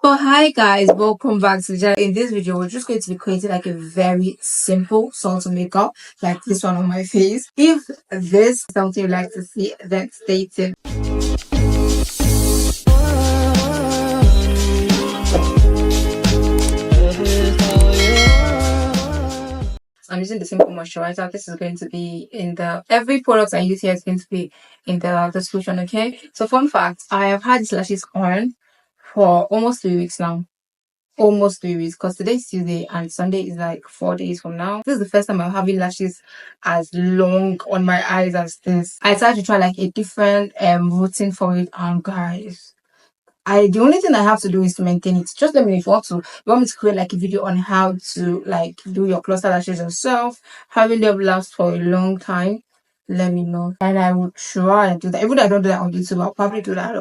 So hi guys, welcome back to the channel. In this video, we're just going to be creating like a very simple salt makeup, like this one on my face. If this is something you'd like to see, then stay tuned. I'm using the simple moisturizer. This is going to be in the every product I use here is going to be in the description. Okay. So fun fact, I have had these lashes on for almost 3 weeks now. Almost 3 weeks, because today's Tuesday and Sunday is like 4 days from now. This is the first time I'm having lashes as long on my eyes as this. I decided to try like a different routine for it, and guys, the only thing I have to do is to maintain it. Just let me know if you want me to create like a video on how to like do your cluster lashes yourself, having them last for a long time. Let me know, and I will try and do that. Even though I don't do that on YouTube, I'll probably do that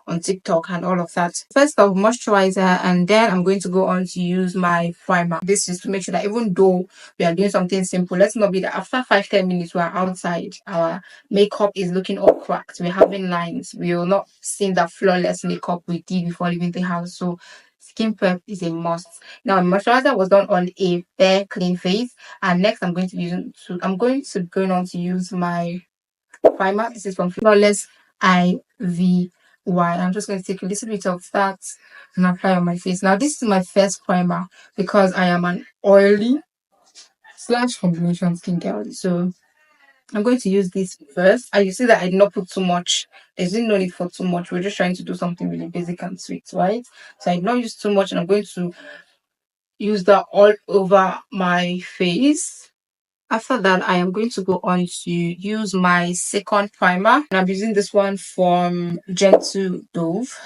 on TikTok and all of that. First off, moisturizer, and then I'm going to go on to use my primer. This is to make sure that even though we are doing something simple, let's not be that after 5-10 minutes we're outside, our makeup is looking all cracked, we're having lines, we will not see that flawless makeup we did before leaving the house. So skin prep is a must. Now moisturizer was done on a bare clean face, and next I'm going to go on to use my primer. This is from Flawless IV. I'm just going to take a little bit of that and apply on my face. Now this is my first primer because I am an oily / combination skin girl, so I'm going to use this first. And you see that I did not put too much. There's no need for too much. We're just trying to do something really basic and sweet, right? So I did not use too much, and I'm going to use that all over my face. After that, I am going to go on to use my second primer, and I'm using this one from Gentle Dove,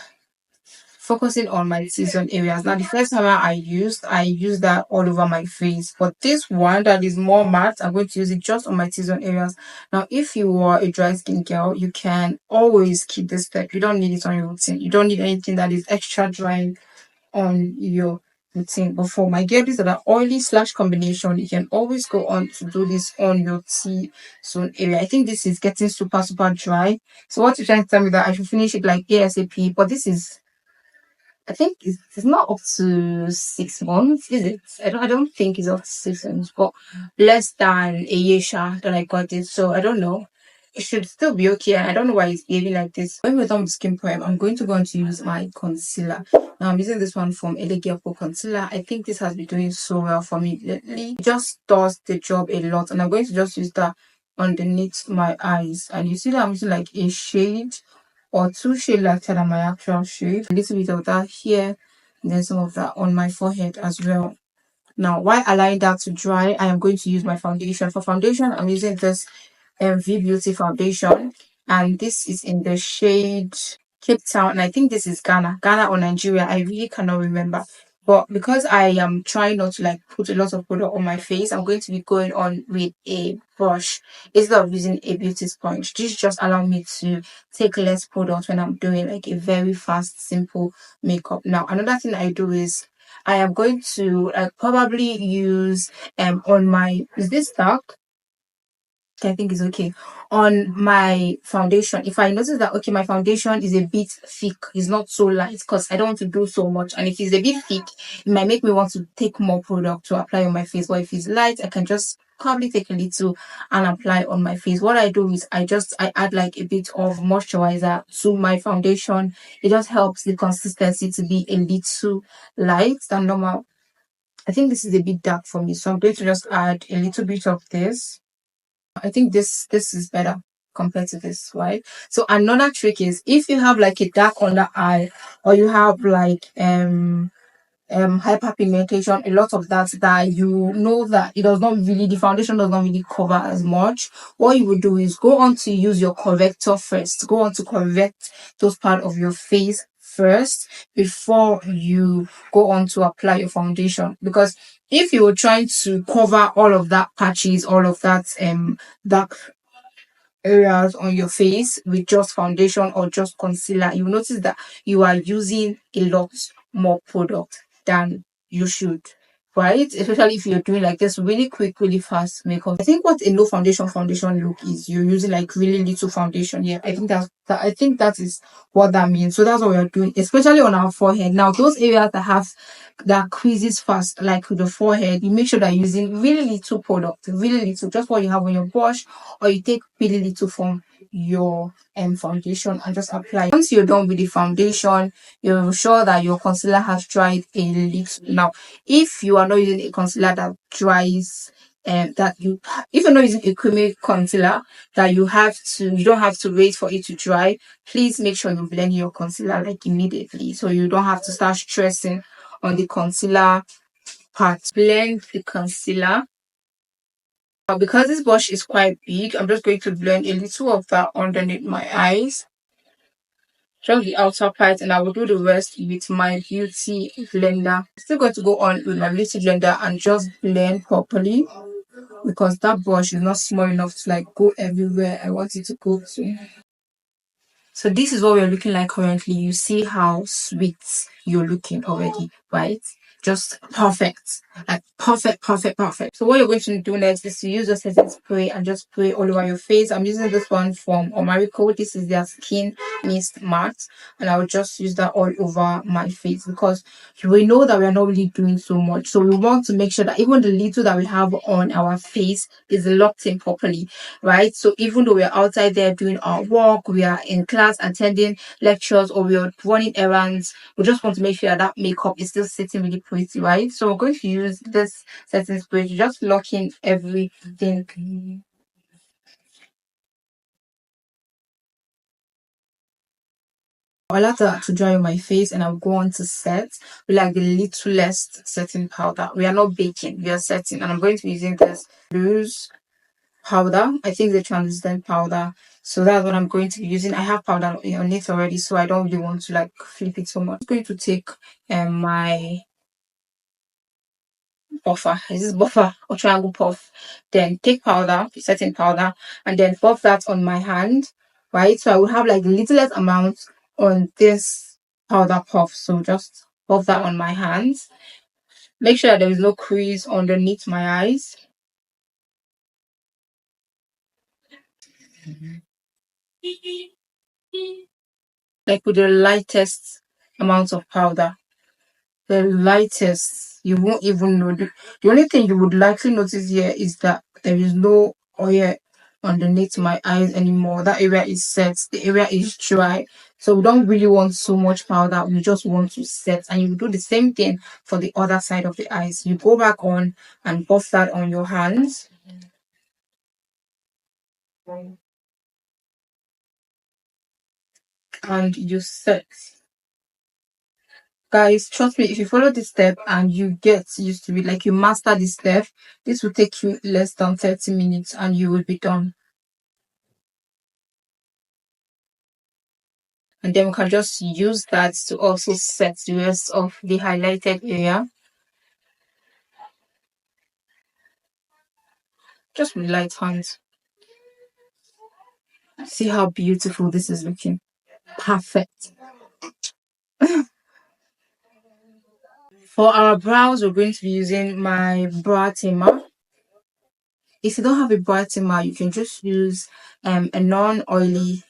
focusing on my T-zone areas. Now the first primer I used that all over my face, but this one that is more matte, I'm going to use it just on my T-zone areas. Now if you are a dry skin girl, you can always keep this step. You don't need it on your routine. You don't need anything that is extra drying on your routine. But for my girlies that are oily / combination, you can always go on to do this on your T-zone area. I think this is getting super dry. So what you're trying to tell me that I should finish it like ASAP, but this is, I think it's not up to 6 months, is it? I don't think it's up to 6 months, but less than a year that I got it. So I don't know. It should still be okay. I don't know why it's behaving like this. When we're done with skin prep, I'm going to go on to use my concealer. Now I'm using this one from Elegant Concealer. I think this has been doing so well for me lately. It just does the job a lot, and I'm going to just use that underneath my eyes. And you see that I'm using like a shade or 2 shades lighter than my actual shade. A little bit of that here, and then some of that on my forehead as well. Now, while allowing that to dry, I am going to use my foundation. For foundation, I'm using this V Beauty foundation, and this is in the shade Cape Town, and I think this is Ghana or Nigeria. I really cannot remember. But because I am trying not to like put a lot of product on my face, I'm going to be going on with a brush instead of using a beauty sponge. This just allows me to take less product when I'm doing like a very fast, simple makeup. Now, another thing I do is I am going to probably use on my, is this dark? I think is okay. On my foundation, if I notice that okay, my foundation is a bit thick, it's not so light, because I don't want to do so much, and if it's a bit thick, it might make me want to take more product to apply on my face. But if it's light, I can just probably take a little and apply on my face. What I do is I add like a bit of moisturizer to my foundation. It just helps the consistency to be a little light than normal. I think this is a bit dark for me, so I'm going to just add a little bit of this. I think this is better compared to this, right? So another trick is if you have like a dark under eye, or you have like hyperpigmentation, a lot of that you know that it does not really, the foundation does not really cover as much. What you would do is go on to use your corrector first. Go on to correct those part of your face first before you go on to apply your foundation, because if you were trying to cover all of that patches, all of that dark areas on your face with just foundation or just concealer, you will notice that you are using a lot more product than you should. right? Especially if you're doing like this really quick, really fast makeup. I think what a no foundation look is you're using like really little foundation. Yeah, I think I think that is what that means. So that's what we are doing, especially on our forehead. Now, those areas that creases fast, like with the forehead, you make sure that you're using really little product, really little, just what you have on your brush, or you take really little from your foundation and just apply. Once you're done with the foundation, you're sure that your concealer has dried a little. Now, if you are not using a concealer that dries, if you're not using a creamy concealer that you don't have to wait for it to dry, please make sure you blend your concealer like immediately, so you don't have to start stressing on the concealer part. Blend the concealer. Because this brush is quite big, I'm just going to blend a little of that underneath my eyes, just the outer part, and I will do the rest with my beauty blender. I'm still going to go on with my beauty blender and just blend properly, because that brush is not small enough to like go everywhere I want it to go to. So this is what we're looking like currently. You see how sweet you're looking already, right? Just perfect. Like perfect. So what you're going to do next is to use the setting spray and just spray all over your face. I'm using this one from Omaricode. This is their skin mist matte, and I will just use that all over my face, because we know that we're not really doing so much. So we want to make sure that even the little that we have on our face is locked in properly, right? So even though we're outside there doing our work, we are in class attending lectures, or we're running errands, we just want to make sure that makeup is still sitting really pretty, right? So we're going to use this setting spray to just lock in everything. I like that to dry on my face, and I'll go on to set with like the littlest setting powder. We are not baking, we are setting, and I'm going to be using this loose powder. I think the translucent powder. So that's what I'm going to be using. I have powder on it already, so I don't really want to like flip it so much. I'm going to take my buffer. Is this buffer or triangle puff? Then take powder, setting powder, and then puff that on my hand, right? So I will have like the littlest amount on this powder puff. So just puff that on my hands. Make sure that there is no crease underneath my eyes. Like with the lightest amount of powder. The lightest, you won't even know. The only thing you would likely notice here is that there is no oil underneath my eyes anymore. That area is set, the area is dry, so we don't really want so much powder. We just want to set, and you do the same thing for the other side of the eyes. You go back on and buff that on your hands, and you set. Guys, trust me, if you follow this step and you get used to it, like you master this step, this will take you less than 30 minutes and you will be done. And then we can just use that to also set the rest of the highlighted area. Just with light hands. See how beautiful this is looking. Perfect. For our brows, we're going to be using my brow tamer. If you don't have a brow tamer, you can just use a non-oily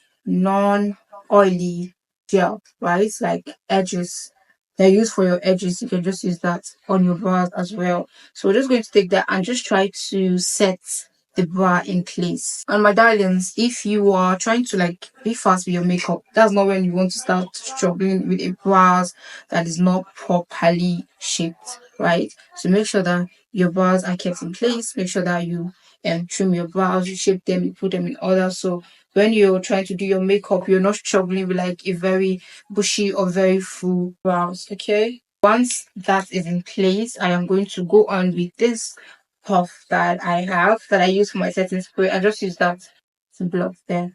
gel, right? Like edges. They're used for your edges. You can just use that on your brows as well. So we're just going to take that and just try to set the brow in place. And my darlings, if you are trying to like be fast with your makeup, that's not when you want to start struggling with a brows that is not properly shaped, right? So make sure that your brows are kept in place. Make sure that you trim your brows, you shape them, you put them in order. So when you're trying to do your makeup, you're not struggling with like a very bushy or very full brows. Okay. Once that is in place, I am going to go on with this puff that I use for my setting spray. I just use that to block there.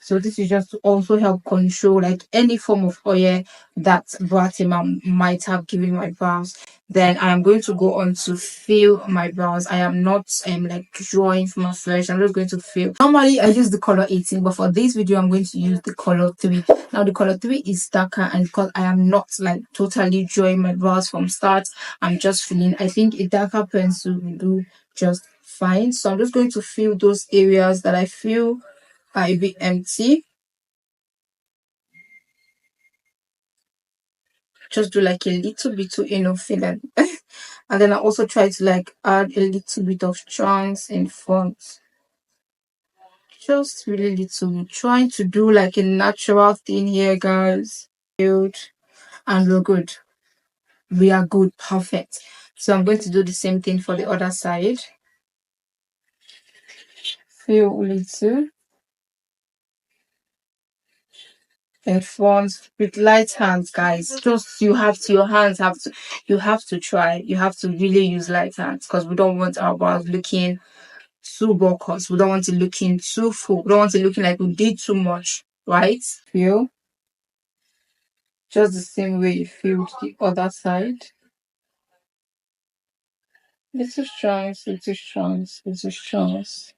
So this is just to also help control like any form of oil that Puritymike might have given my brows. Then I am going to go on to fill my brows. I am not like drawing from afresh. I'm just going to fill. Normally I use the color 18, but for this video I'm going to use the color 3. Now the color 3 is darker, and because I am not like totally drawing my brows from start, I'm just filling. I think a darker pencil will do just fine. So I'm just going to fill those areas that I feel are a bit empty. Just do like a little bit to filling. And then I also try to like add a little bit of chunks in front. Just really little. Trying to do like a natural thing here, guys. Good. And we're good. We are good. Perfect. So I'm going to do the same thing for the other side. Fill little in front with light hands, guys. Just your hands have to, you have to try. You have to really use light hands, because we don't want our brows looking too bulkous. We don't want it looking too full. We don't want it looking like we did too much, right? Feel just the same way you feel the other side. Little strands, little strands, little strands.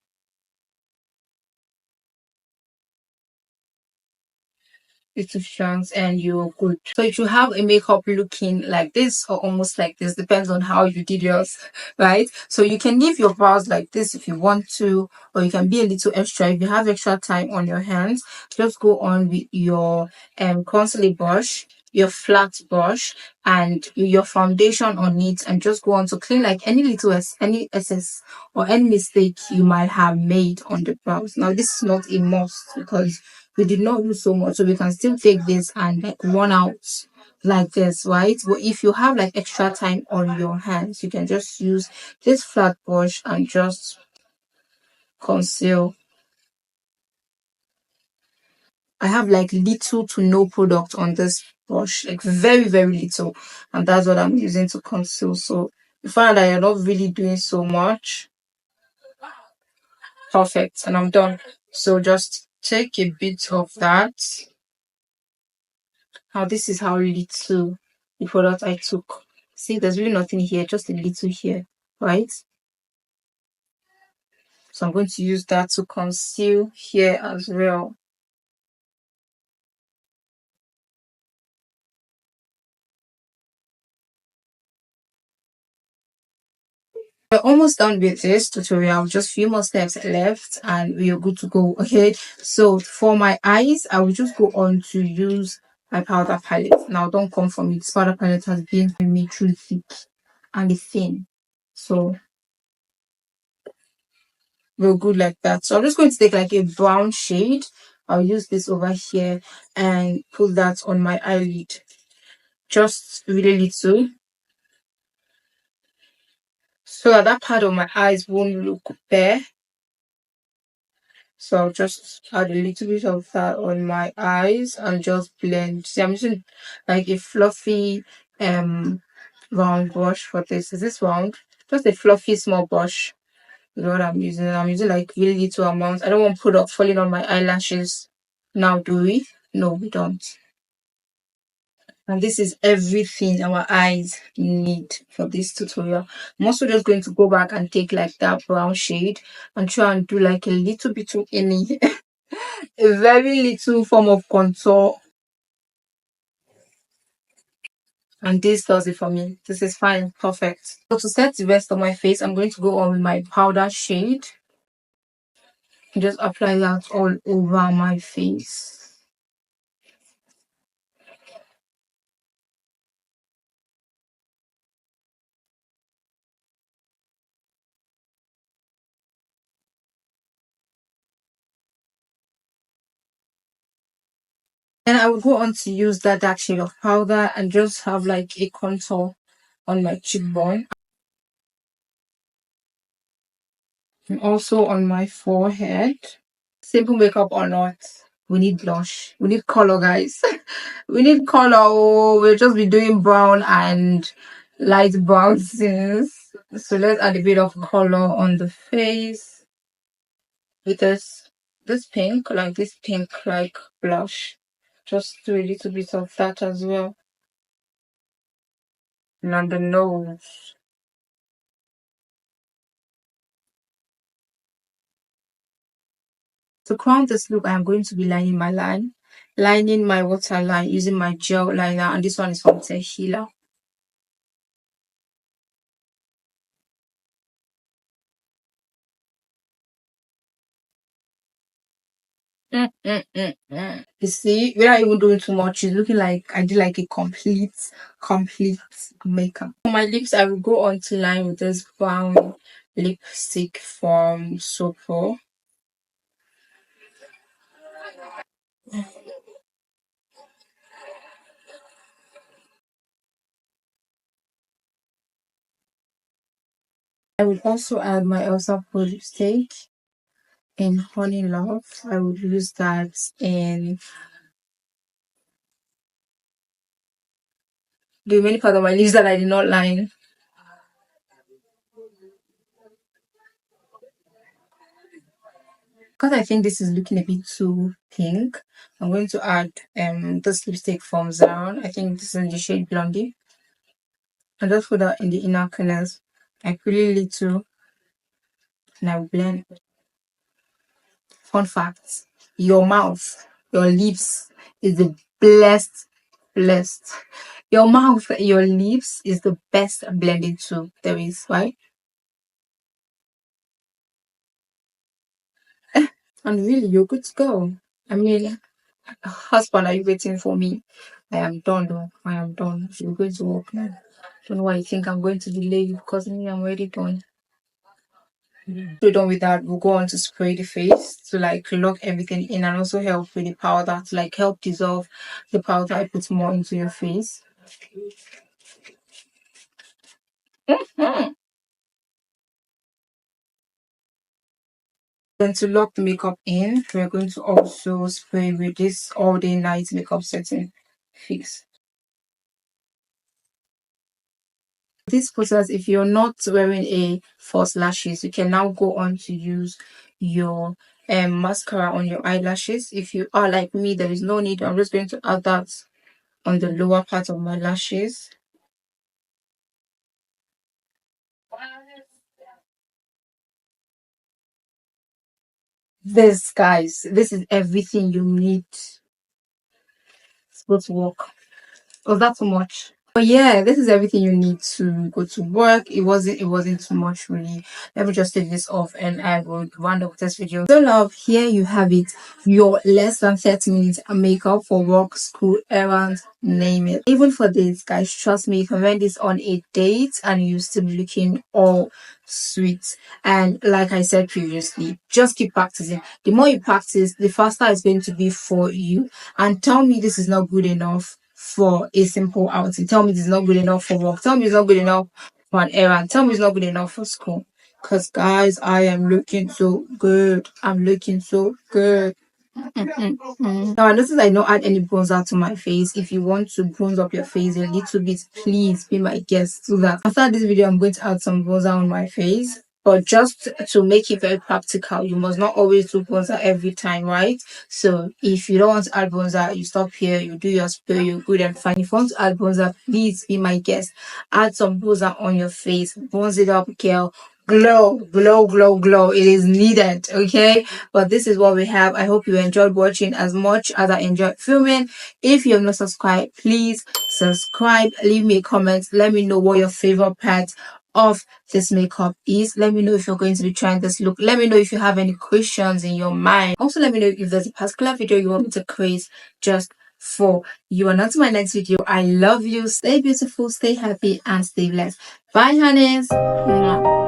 Little strands, and you're good. So if you have a makeup looking like this or almost like this, depends on how you did yours, right? So you can leave your brows like this if you want to, or you can be a little extra. If you have extra time on your hands, just go on with your concealer brush, your flat brush, and your foundation on it, and just go on to clean like any little any excess or any mistake you might have made on the brows. Now this is not a must, because we did not use so much, so we can still take this and like run out like this, right? But if you have like extra time on your hands, you can just use this flat brush and just conceal. I have like little to no product on this brush, like very very little, and that's what I'm using to conceal. So you find that you're not really doing so much. Perfect, and I'm done. So just take a bit of that. Now this is how little the product I took. See, there's really nothing here, just a little here, right? So I'm going to use that to conceal here as well. We're almost done with this tutorial. Just a few more steps left and we are good to go. Okay, so for my eyes, I will just go on to use my powder palette. Now don't come for me, this powder palette has been with me through thick and it's thin, so we're good like that. So I'm just going to take like a brown shade. I'll use this over here and put that on my eyelid, just really little, so that part of my eyes won't look bare. So I'll just add a little bit of that on my eyes and just blend. See, I'm using like a fluffy round brush for this. Is this round? Just a fluffy small brush is what I'm using. I'm using like really little amounts. I don't want product falling on my eyelashes. Now do we? No, we don't. And this is everything our eyes need for this tutorial. I'm also just going to go back and take like that brown shade and try and do like a little bit of any a very little form of contour, and this does it for me. This is fine, perfect. So to set the rest of my face, I'm going to go on with my powder shade and just apply that all over my face. And I will go on to use that dark shade of powder and just have like a contour on my cheekbone and also on my forehead. Simple makeup or not, we need blush, we need color, guys. We need color. Oh, we'll just be doing brown and light brown things. So let's add a bit of color on the face with this. this pink, like blush. Just do a little bit of that as well. And on the nose. To crown this look, I am going to be lining my waterline using my gel liner, and this one is from Tehila. You see, without even doing too much, it's looking like I did like a complete makeup. For my lips, I will go on to line with this brown lipstick from Sopo. I would also add my Elsa Pro lipstick in Honey Love. I would use that in the remaining part of my lips that I did not line. Because I think this is looking a bit too pink, I'm going to add this lipstick from Zaron. I think this is in the shade Blondie. And just put that in the inner corners, like really little, and I will blend. Fun fact: your mouth, your lips is the blessed. Your mouth, your lips is the best blending tool there is, right? And really, you're good to go. I mean, husband, are you waiting for me? I am done, though. I am done. You're going to work now. Don't know why you think I'm going to delay you, because me, I'm already done. We're done with that. We'll go on to spray the face to like lock everything in, and also help with the powder to like help dissolve the powder I put more into your face. Then to lock the makeup in, we're going to also spray with this all day night makeup setting fix. This process, if you're not wearing a false lashes, you can now go on to use your mascara on your eyelashes. If you are like me, there is no need. I'm just going to add that on the lower part of my lashes. This, guys, this is everything you need to go to work. Was that too much? But yeah, this is everything you need to go to work. It wasn't too much really. Let me just take this off and I will round up this video. So love, here you have it. Your less than 30 minutes makeup for work, school, errands, name it. Even for this, guys, trust me, you can wear this on a date and you still be looking all sweet. And like I said previously, just keep practicing. The more you practice, the faster it's going to be for you. And tell me this is not good enough for a simple outing. Tell me this is not good enough for work. Tell me it's not good enough for an errand. Tell me it's not good enough for school. Because guys, I am looking so good. I'm looking so good. Now I notice I don't add any bronzer to my face. If you want to bronze up your face a little bit, please be my guest. So that after this video, I'm going to add some bronzer on my face. But just to make it very practical, you must not always do bronzer every time, right? So if you don't want to add bronzer, you stop here, you do your spray, you're good and fine. If you want to add bronzer, please be my guest. Add some bronzer on your face, bronze it up, girl. Glow, glow, glow, glow. It is needed, okay? But this is what we have. I hope you enjoyed watching as much as I enjoyed filming. If you have not subscribed, please subscribe. Leave me a comment. Let me know what your favorite part of this makeup is. Let me know if you're going to be trying this look. Let me know if you have any questions in your mind. Also, let me know if there's a particular video you want me to create just for you. And until my next video, I love you. Stay beautiful, stay happy, and stay blessed. Bye, honeys. Mwah.